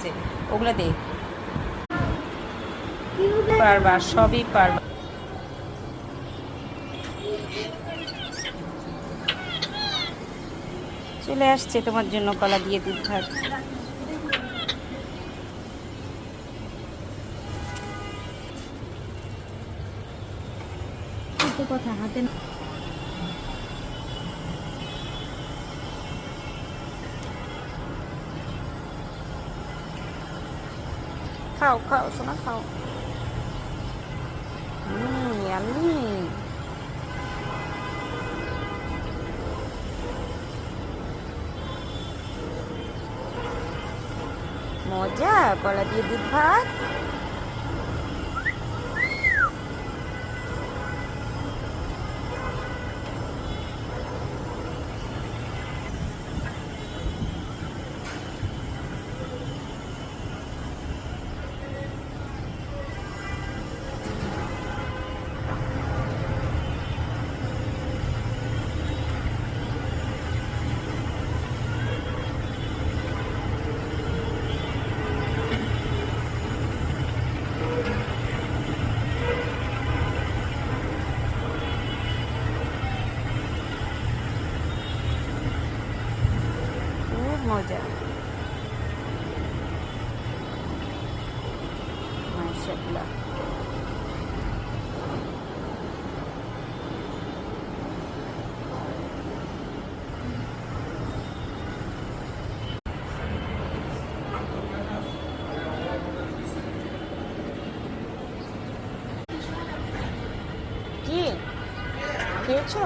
দিছে, ওগুলো দে। পারবা, সবই পারবা। চলে আসছে তোমার জন্য কলা দিয়ে দুধ ভাত। কথা হাতে খাও খাও সোনা খাও। ইয়াম্মি। মজা কলা দিয়ে দুধ ভাত। খুব মজা। মাশাআল্লাহ। কি খেয়েছো?